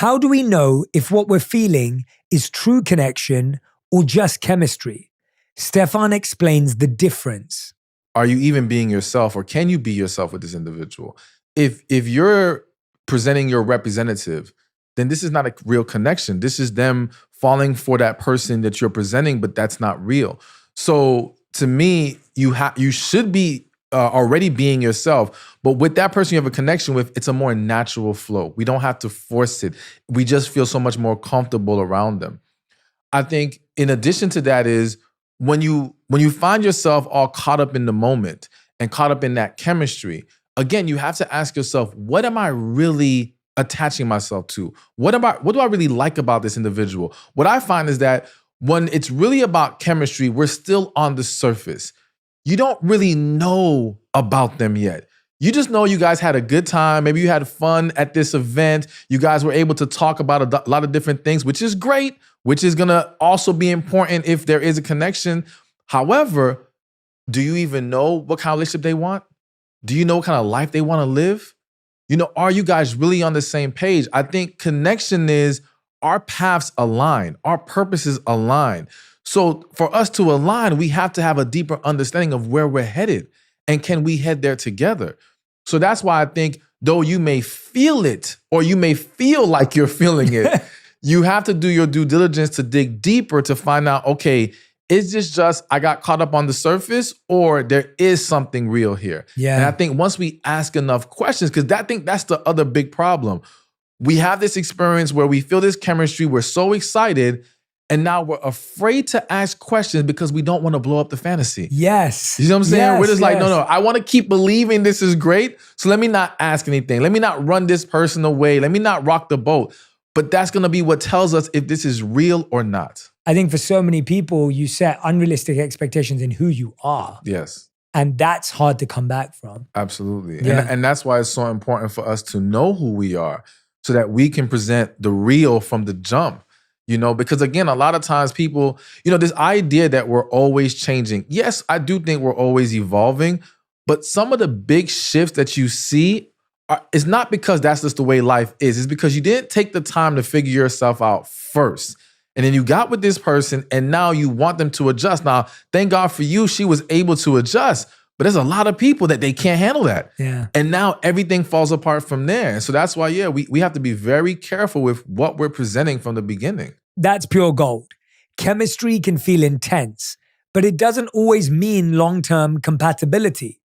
How do we know if what we're feeling is true connection or just chemistry? Stefan explains the difference. Are you even being yourself, or can you be yourself with this individual? If you're presenting your representative, then this is not a real connection. This is them falling for that person that you're presenting, but that's not real. So to me, you should be already being yourself, but with that person you have a connection with, it's a more natural flow. We don't have to force it. We just feel so much more comfortable around them. I think in addition to that is when you find yourself all caught up in the moment and caught up in that chemistry, again, you have to ask yourself, what am I really attaching myself to? What do I really like about this individual? What I find is that when it's really about chemistry, we're still on the surface. You don't really know about them yet. You just know you guys had a good time. Maybe you had fun at this event. You guys were able to talk about a lot of different things, which is great, which is gonna also be important if there is a connection. However, do you even know what kind of relationship they want? Do you know what kind of life they wanna live? Are you guys really on the same page? I think connection is our paths align, our purposes align. So for us to align, we have to have a deeper understanding of where we're headed, and can we head there together? So that's why I think though you may feel it, or you may feel like you're feeling it, you have to do your due diligence to dig deeper to find out, okay, is this just I got caught up on the surface, or there is something real here? Yeah. And I think once we ask enough questions, because I think that's the other big problem. We have this experience where we feel this chemistry, we're so excited, and now we're afraid to ask questions because we don't want to blow up the fantasy. Yes. You know what I'm saying? Yes, We're just like, yes. no, I want to keep believing this is great, so let me not ask anything. Let me not run this person away. Let me not rock the boat. But that's going to be what tells us if this is real or not. I think for so many people, you set unrealistic expectations in who you are. Yes. And that's hard to come back from. Absolutely. Yeah. And that's why it's so important for us to know who we are so that we can present the real from the jump. Because again, a lot of times people, this idea that we're always changing. Yes, I do think we're always evolving, but some of the big shifts that you see it's not because that's just the way life is. It's because you didn't take the time to figure yourself out first. And then you got with this person and now you want them to adjust. Now, thank God for you, she was able to adjust. But there's a lot of people that they can't handle that. Yeah. And now everything falls apart from there. So that's why, we have to be very careful with what we're presenting from the beginning. That's pure gold. Chemistry can feel intense, but it doesn't always mean long-term compatibility.